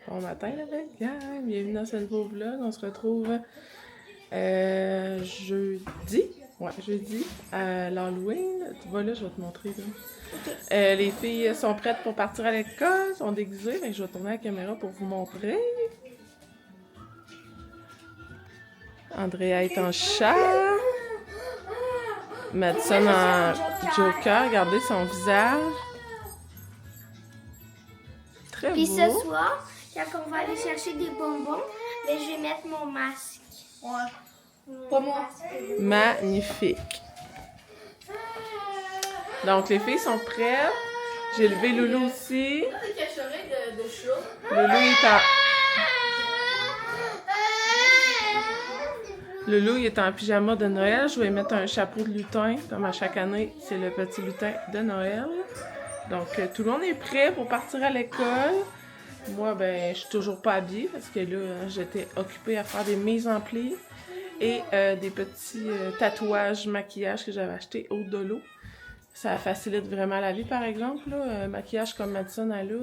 Bon matin, la belle gang! Bienvenue dans ce nouveau vlog. On se retrouve jeudi. Ouais, jeudi à l'Halloween. Tu vois là, je vais te montrer là. Les filles sont prêtes pour partir à l'école, sont déguisées. Fait que je vais tourner la caméra pour vous montrer. Andrea est en chat. Madison en Joker. Regardez son visage. Très Puis beau. ce soir, quand on va aller chercher des bonbons, ben, je vais mettre mon masque. Ouais. Pas moi. Magnifique. Donc, les filles sont prêtes. J'ai levé Loulou aussi. Loulou, il est en pyjama de Noël. Je vais mettre un chapeau de lutin. Comme à chaque année, c'est le petit lutin de Noël. Donc, tout le monde est prêt pour partir à l'école. Moi, ben, je suis toujours pas habillée parce que là, j'étais occupée à faire des mises en pli et des petits tatouages, maquillage que j'avais acheté au dolo. Ça facilite vraiment la vie, par exemple. Là. Maquillage comme Madison a là,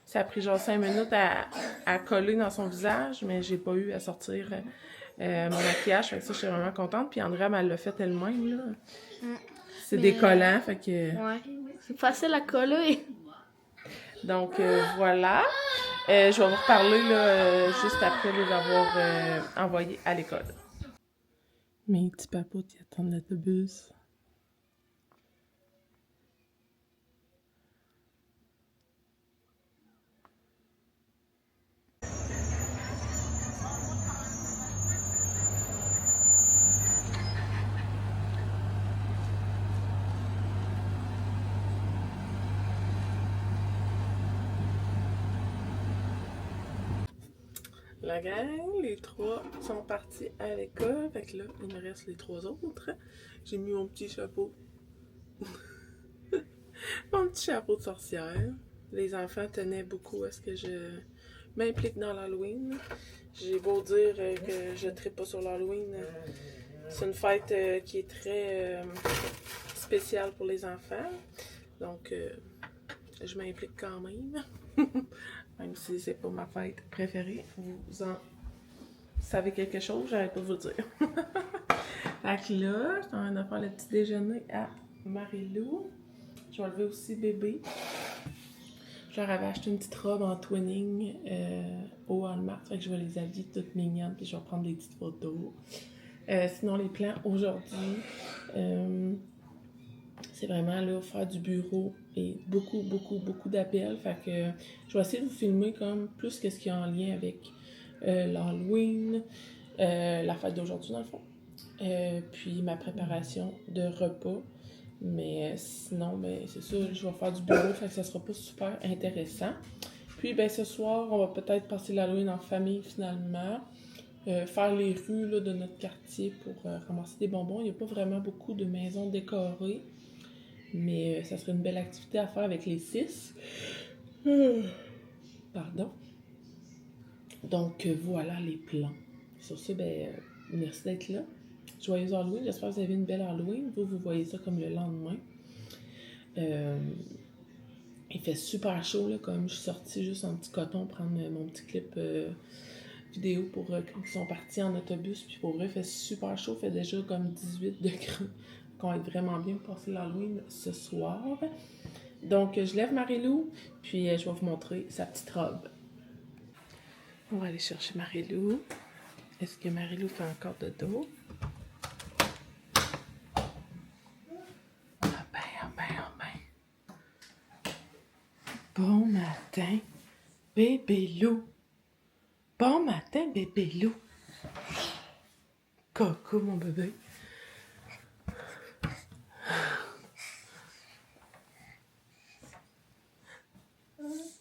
ça a pris genre 5 minutes à coller dans son visage, mais j'ai pas eu à sortir mon maquillage. Fait que ça, je suis vraiment contente. Puis Andrea, elle l'a fait elle-même. Là. C'est décollant, fait que... Ouais. C'est facile à coller. Donc, voilà. Je vais vous reparler là, juste après les avoir envoyés à l'école. Mes petits papoutes, ils attendent l'autobus. La gang, les trois sont partis à l'école. Fait que là, il me reste les trois autres. J'ai mis mon petit chapeau. Mon petit chapeau de sorcière. Les enfants tenaient beaucoup à ce que je m'implique dans l'Halloween. J'ai beau dire que je ne tripe pas sur l'Halloween. C'est une fête qui est très spéciale pour les enfants. Donc, je m'implique quand même. Même si c'est pas ma fête préférée. Vous en savez quelque chose, j'arrête pas de vous le dire. Fait que là, je suis en train de faire le petit déjeuner à Marie-Lou. Je vais lever aussi bébé. Je leur avais acheté une petite robe en twinning au Walmart. Fait que je vais les habiller toutes mignonnes, puis je vais prendre des petites photos. Sinon, les plans aujourd'hui, c'est vraiment là, faire du bureau et beaucoup d'appels. Fait que je vais essayer de vous filmer comme plus que ce qui est en lien avec l'Halloween, la fête d'aujourd'hui dans le fond. Puis ma préparation de repas. Mais sinon, ben, c'est ça, je vais faire du bureau, fait que ça sera pas super intéressant. Puis ben, ce soir, on va peut-être passer l'Halloween en famille finalement. Faire les rues là, de notre quartier pour ramasser des bonbons. Il n'y a pas vraiment beaucoup de maisons décorées. Mais ça serait une belle activité à faire avec les 6. Pardon. Donc voilà les plans. Sur ce, ben, merci d'être là. Joyeux Halloween, j'espère que vous avez une belle Halloween. Vous voyez ça comme le lendemain. Il fait super chaud, là, comme je suis sortie juste en petit coton prendre mon petit clip vidéo pour quand ils sont partis en autobus. Puis pour vrai, il fait super chaud, il fait déjà comme 18 degrés. Qu'on va être vraiment bien pour passer l'Halloween ce soir. Donc, je lève Marie-Lou, puis je vais vous montrer sa petite robe. On va aller chercher Marie-Lou. Est-ce que Marie-Lou fait encore de dos? Ah ben. Bon matin, bébé loup. Bon matin, bébé loup. Coucou, mon bébé.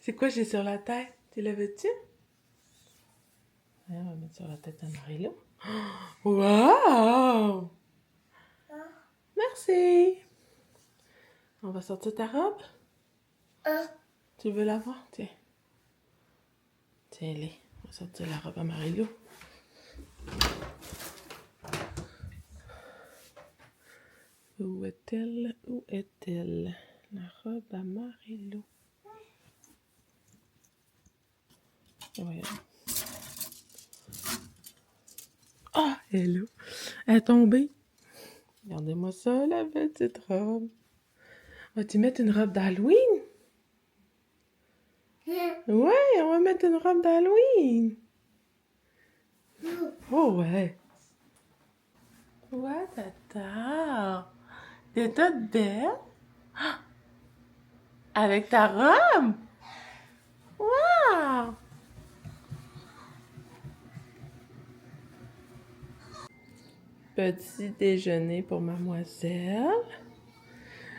C'est quoi j'ai sur la tête? Tu le veux-tu? On va mettre sur la tête de Marie-Lou. Wow! Merci! On va sortir ta robe? Tu veux la voir? Tiens. Tiens-les. On va sortir la robe à Marie-Lou. Où est-elle? Où est-elle? La robe à Marie-Lou. Ouais. Ah, elle est là. Elle est tombée. Regardez-moi ça, la petite robe. Vas-tu mettre une robe d'Halloween? Ouais, on va mettre une robe d'Halloween. Oh ouais. Ouais, tata. T'es toute belle. Avec ta robe. Wow. Petit déjeuner pour mademoiselle.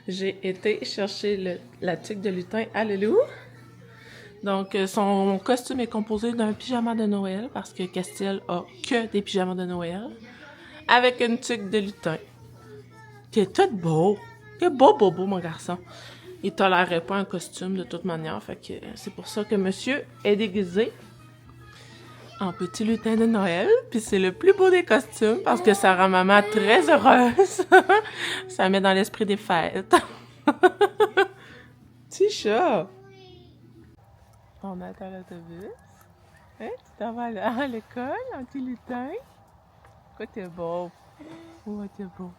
J'ai été chercher la tuque de lutin à Loulou. Donc, son costume est composé d'un pyjama de Noël parce que Castiel a que des pyjamas de Noël avec une tuque de lutin. T'es tout beau. T'es beau, mon garçon. Il tolérait pas un costume de toute manière, fait que c'est pour ça que monsieur est déguisé en petit lutin de Noël, puis c'est le plus beau des costumes parce que ça rend maman très heureuse. Ça met dans l'esprit des fêtes. Petit chat. On attend l'autobus. Hein? Tu t'en vas à l'école, un petit lutin? Quoi, t'es beau. Oh, t'es beau.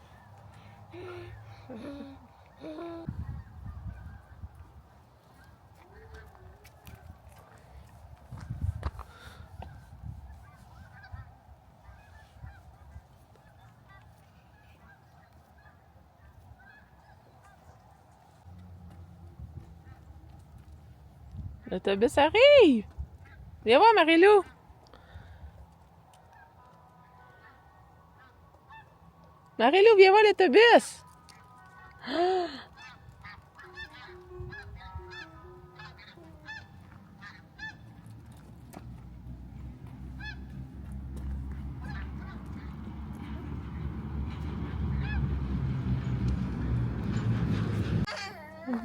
L'autobus arrive! Viens voir, Marie-Lou! Marie-Lou, viens voir l'autobus!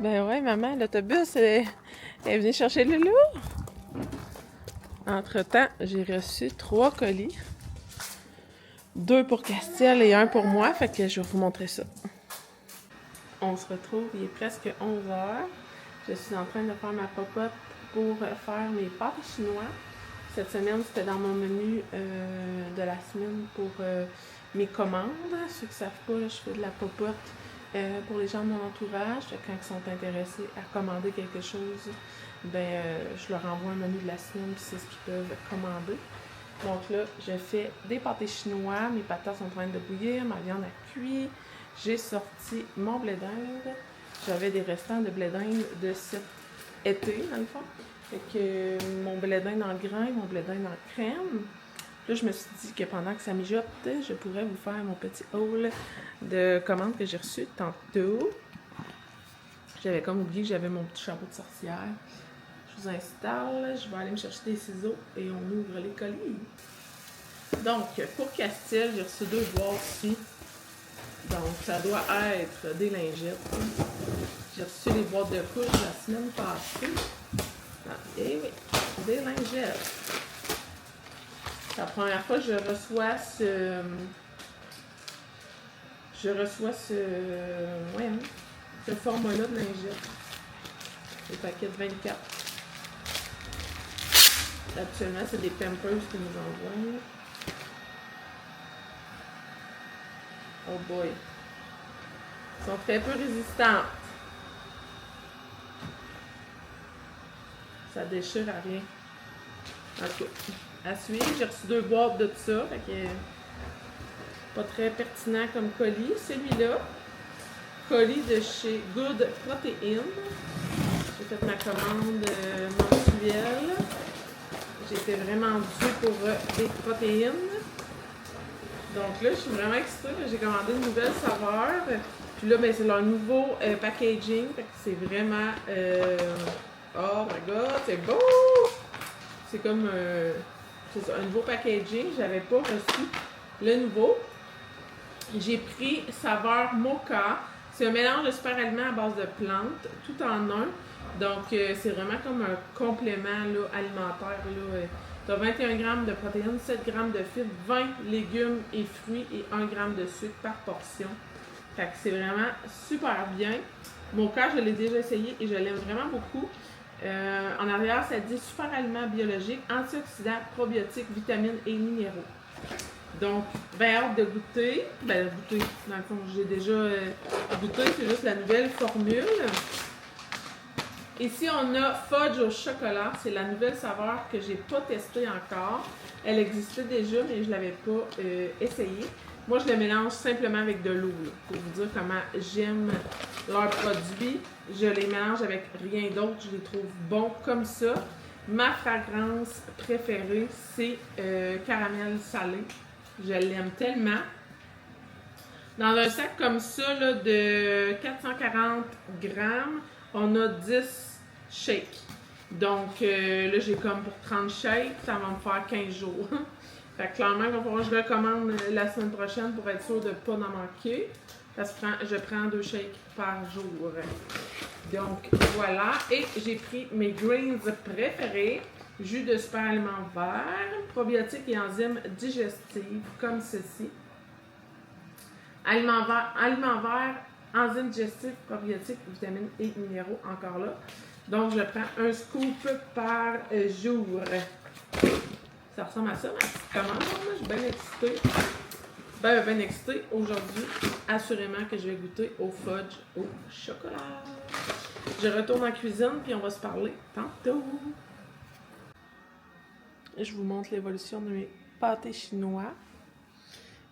Ben ouais, maman, l'autobus est venu chercher Loulou. Entre-temps, j'ai reçu 3 colis. 2 pour Castiel et 1 pour moi, fait que je vais vous montrer ça. On se retrouve, il est presque 11h. Je suis en train de faire ma popote pour faire mes pâtes chinois. Cette semaine, c'était dans mon menu de la semaine pour mes commandes. Ceux qui ne savent pas, là, je fais de la popote pour les gens de mon entourage. Quand ils sont intéressés à commander quelque chose, ben, je leur envoie un menu de la semaine, puis c'est ce qu'ils peuvent commander. Donc là, je fais des pâtés chinois. Mes patates sont en train de bouillir, ma viande a cuit. J'ai sorti mon blé d'Inde. J'avais des restants de blé d'Inde de cet été, dans le fond. Fait que mon blé d'Inde en grain, mon blé d'Inde en crème. Là, je me suis dit que pendant que ça mijote, je pourrais vous faire mon petit haul de commandes que j'ai reçues tantôt. J'avais comme oublié que j'avais mon petit chapeau de sorcière. Je vous installe, je vais aller me chercher des ciseaux et on ouvre les colis. Donc, pour Castiel, j'ai reçu 2 boîtes ici. Donc, ça doit être des lingettes. J'ai reçu les boîtes de couches la semaine passée. Et oui, des lingettes. C'est la première fois que je reçois ce format-là de lingettes. Le paquet de 24. Actuellement, c'est des Pampers qu'ils nous envoient. Oh boy. Ils sont très peu résistantes. Ça déchire à rien. En tout cas, à suivre. J'ai reçu 2 boîtes de ça. Fait que pas très pertinent comme colis. Celui-là, colis de chez Good Protein. J'ai fait ma commande mensuelle. J'étais vraiment due pour des protéines. Donc là, je suis vraiment excitée. J'ai commandé une nouvelle saveur. Puis là, ben, c'est leur nouveau packaging. Fait que c'est vraiment... oh my god, c'est beau! C'est comme c'est un nouveau packaging. J'avais pas reçu le nouveau. J'ai pris saveur mocha. C'est un mélange de super aliments à base de plantes, tout en un. Donc, c'est vraiment comme un complément là, alimentaire. Tu as 21 g de protéines, 7 g de fibres, 20 légumes et fruits et 1 g de sucre par portion. Fait que c'est vraiment super bien. Mocha, je l'ai déjà essayé et je l'aime vraiment beaucoup. En arrière, ça dit super aliments biologiques, antioxydants, probiotiques, vitamines et minéraux. Donc, ben hâte de goûter. Ben, goûter, dans le fond, j'ai déjà goûté, c'est juste la nouvelle formule. Ici, on a fudge au chocolat. C'est la nouvelle saveur que j'ai pas testée encore. Elle existait déjà, mais je l'avais pas essayée. Moi, je le mélange simplement avec de l'eau, pour vous dire comment j'aime leurs produits. Je les mélange avec rien d'autre. Je les trouve bons comme ça. Ma fragrance préférée, c'est caramel salé. Je l'aime tellement. Dans un sac comme ça, là, de 440 grammes, on a 10 shakes. Donc, là, j'ai comme pour 30 shakes, ça va me faire 15 jours. Fait que clairement, il va falloir que je recommande la semaine prochaine pour être sûr de ne pas en manquer. Parce que je prends 2 shakes par jour. Donc, voilà. Et j'ai pris mes greens préférés. Jus de super aliments verts, probiotiques et enzymes digestives, comme ceci. Aliments verts, enzymes digestives, probiotiques, vitamines et minéraux, encore là. Donc, je prends un scoop par jour. Ça ressemble à ça, ma petite commande. Je suis bien excitée. Bien excitée aujourd'hui. Assurément que je vais goûter au fudge au chocolat. Je retourne en cuisine, puis on va se parler tantôt. Je vous montre l'évolution de mes pâtés chinois.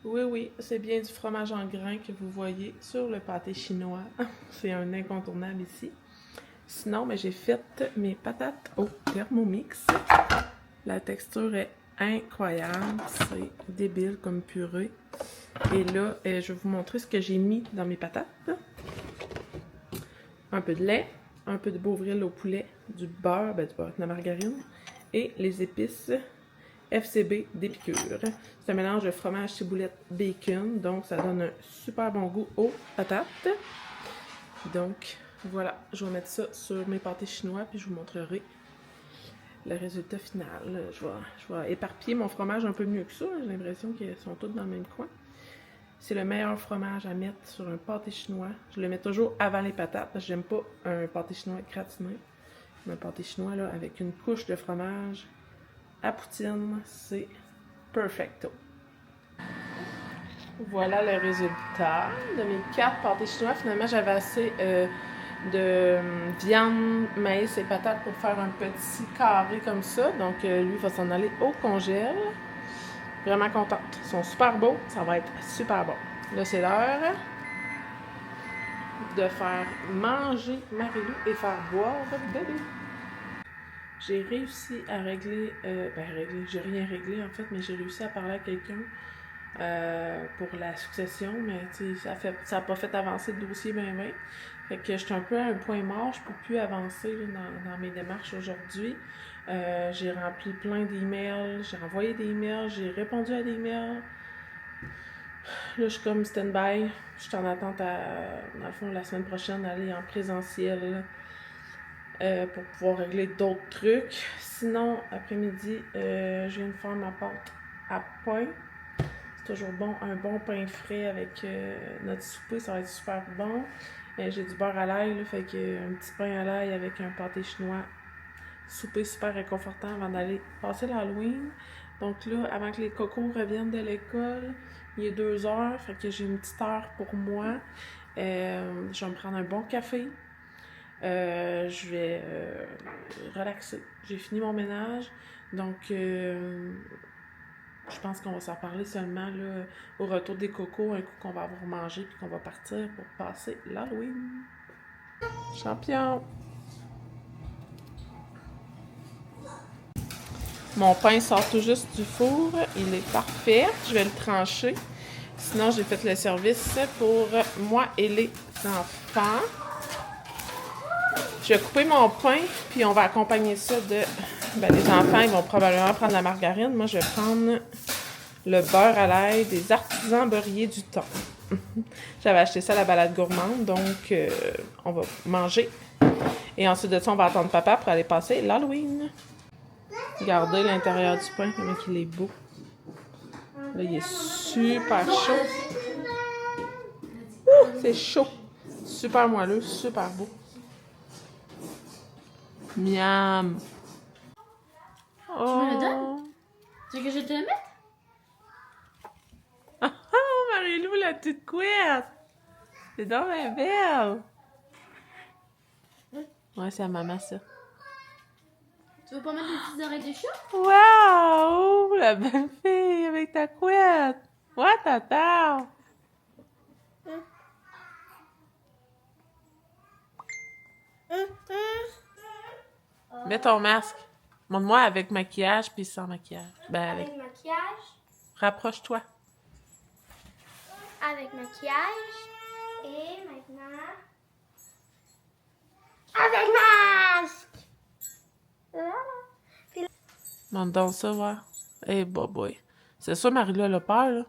Oui, c'est bien du fromage en grains que vous voyez sur le pâté chinois. C'est un incontournable ici. Sinon, j'ai fait mes patates au Thermomix. La texture est incroyable. C'est débile comme purée. Et là, je vais vous montrer ce que j'ai mis dans mes patates. Un peu de lait, un peu de Beauvril au poulet, du beurre, de la margarine et les épices FCB d'épicure. C'est un mélange de fromage, ciboulette, bacon. Donc, ça donne un super bon goût aux patates. Donc, voilà. Je vais mettre ça sur mes pâtés chinois puis je vous montrerai le résultat final. Je vais éparpiller mon fromage un peu mieux que ça. J'ai l'impression qu'ils sont tous dans le même coin. C'est le meilleur fromage à mettre sur un pâté chinois. Je le mets toujours avant les patates parce que j'aime pas un pâté chinois gratiné. Un pâté chinois là, avec une couche de fromage à poutine, c'est perfecto. Voilà le résultat de mes 4 pâtés chinois. Finalement, j'avais assez de viande, maïs et patates pour faire un petit carré comme ça. Donc, lui va s'en aller au congèle. Vraiment contente. Ils sont super beaux. Ça va être super bon. Là, c'est l'heure de faire manger Marilou et faire boire bébé. J'ai réussi à régler, j'ai rien réglé en fait, mais j'ai réussi à parler à quelqu'un pour la succession, mais ça n'a pas fait avancer le dossier bien. Fait que j'étais un peu à un point mort, je ne peux plus avancer là, dans mes démarches aujourd'hui. J'ai rempli plein d'emails, j'ai envoyé des emails, j'ai répondu à des emails. Là, je suis comme stand-by. Je suis en attente dans le fond, la semaine prochaine, aller en présentiel pour pouvoir régler d'autres trucs. Sinon, après-midi, je viens de faire ma pâte à pain. C'est toujours bon, un bon pain frais avec notre souper, ça va être super bon. J'ai du beurre à l'ail, là, fait que un petit pain à l'ail avec un pâté chinois. Souper super réconfortant avant d'aller passer l'Halloween. Donc là, avant que les cocos reviennent de l'école, il est 2 heures, fait que j'ai une petite heure pour moi. Je vais me prendre un bon café. Je vais relaxer. J'ai fini mon ménage, donc je pense qu'on va s'en parler seulement là, au retour des cocos, un coup qu'on va avoir mangé puis qu'on va partir pour passer l'Halloween. Champion! Mon pain sort tout juste du four. Il est parfait. Je vais le trancher. Sinon, j'ai fait le service pour moi et les enfants. Je vais couper mon pain, puis on va accompagner ça de... les enfants, ils vont probablement prendre la margarine. Moi, je vais prendre le beurre à l'ail des artisans beurriers du thon. J'avais acheté ça à la balade gourmande, donc on va manger. Et ensuite de ça, on va attendre papa pour aller passer l'Halloween. Regardez l'intérieur du pain, comment il est beau. Là, il est super chaud. C'est chaud. Super moelleux, super beau. Miam! Oh! me le donnes? Tu veux que je te le mette? Oh, Marie-Lou, la petite couette! C'est donc bien belle! Ouais, c'est à maman, ça. Tu veux pas mettre des petites oreilles de chat? Wow! La belle fille avec ta couette! Ouais, tata! Mets ton masque. Montre-moi avec maquillage puis sans maquillage. Ben, Avec maquillage. Rapproche-toi. Avec maquillage. Et maintenant... Avec masque! Voilà. Montre donc ça, voir. Eh, boy. C'est ça, Marie-Lou, elle a peur, là.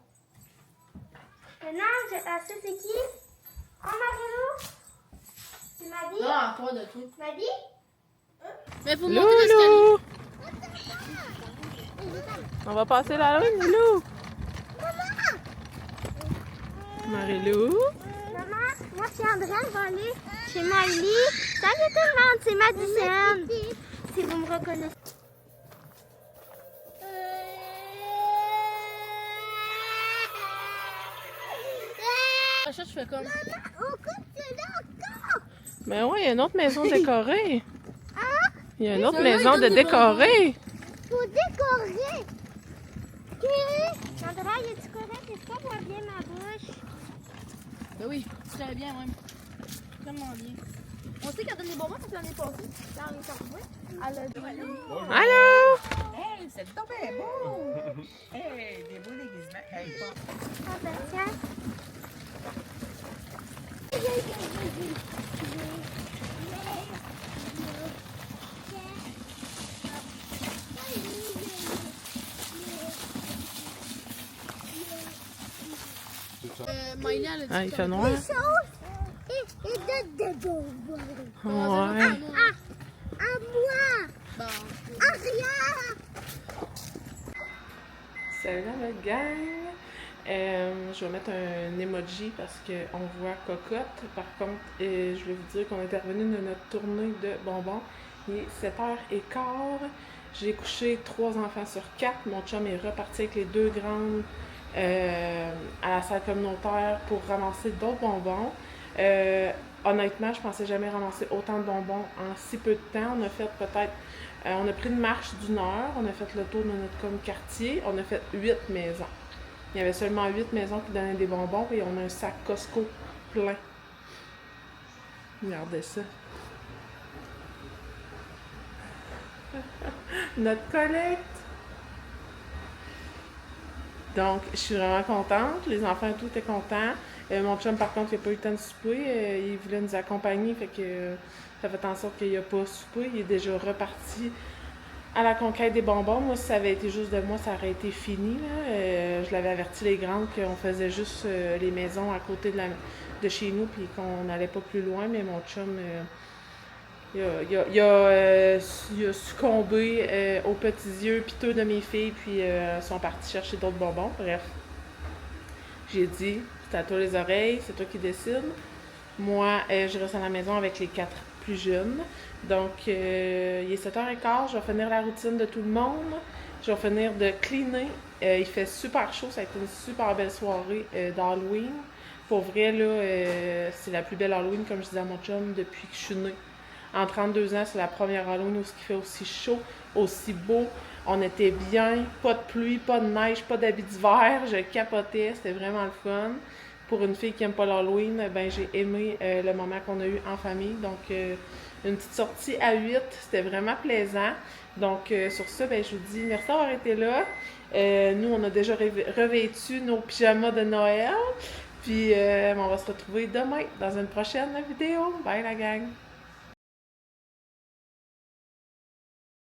Maintenant, ça c'est qui? Oh, Marie-Lou? Tu m'as dit? Non, pas de tout. Tu m'as dit? Mais faut monter l'escalier. Loulou! On va passer la ligne, Loulou! Marie-Lou? Maman, moi c'est André, je vais aller chez Miley. Salut tout le monde, c'est Madison. Si vous me reconnaissez. À chaque fois, je fais comme. Ben oui, il y a une autre maison décorée. Il y a une autre Ça va, maison il de donne des décorée. Faut décorer. André, es-tu correct? Est-ce qu'on voit bien ma bouche? Ben oui, très bien, même. Vraiment bien. On sait qu'elle donne des bonbons parce que l'année passée, quand on est sorti, elle a dit. Allô? Hey, c'est donc bien beau! Hey, des beaux déguisements. Hey, pas. Ah ben tiens. Miley, elle a dit. Ah, il fait noir. Et de bonbons. Ouais. À moi. Bon. À rien. Salut la gang! Je vais mettre un emoji parce qu'on voit cocotte. Par contre, je vais vous dire qu'on est revenu de notre tournée de bonbons. Il est 7h15. J'ai couché 3 enfants sur 4. Mon chum est reparti avec les 2 grandes à la salle communautaire pour ramasser d'autres bonbons. Honnêtement, je pensais jamais ramasser autant de bonbons en si peu de temps. On a fait peut-être... on a pris une marche d'1 heure. On a fait le tour de notre quartier. On a fait 8 maisons. Il y avait seulement 8 maisons qui donnaient des bonbons et on a un sac Costco plein. Regardez ça. Notre collecte. Donc, je suis vraiment contente. Les enfants et tout étaient contents. Mon chum, par contre, il n'a pas eu le temps de souper. Il voulait nous accompagner, fait que ça fait en sorte qu'il n'a pas soupé. Il est déjà reparti à la conquête des bonbons. Moi, si ça avait été juste de moi, ça aurait été fini, là. Je l'avais averti les grandes qu'on faisait juste les maisons à côté de chez nous, puis qu'on n'allait pas plus loin. Mais mon chum, il a succombé aux petits yeux piteux de mes filles, puis sont partis chercher d'autres bonbons. Bref, j'ai dit, c'est à toi les oreilles, c'est toi qui décides. Moi, je reste à la maison avec les 4 plus jeunes. Donc, il est 7h15, je vais finir la routine de tout le monde. Je vais finir de cleaner. Il fait super chaud, ça a été une super belle soirée d'Halloween. Pour vrai, là, c'est la plus belle Halloween, comme je disais à mon chum, depuis que je suis née. En 32 ans, c'est la première Halloween où il fait aussi chaud, aussi beau. On était bien, pas de pluie, pas de neige, pas d'habits d'hiver. Je capotais, c'était vraiment le fun. Pour une fille qui n'aime pas l'Halloween, ben, j'ai aimé le moment qu'on a eu en famille. Donc, une petite sortie à 8, c'était vraiment plaisant. Donc, sur ça, ben, je vous dis merci d'avoir été là. Nous, on a déjà revêtu nos pyjamas de Noël. Puis, on va se retrouver demain dans une prochaine vidéo. Bye la gang!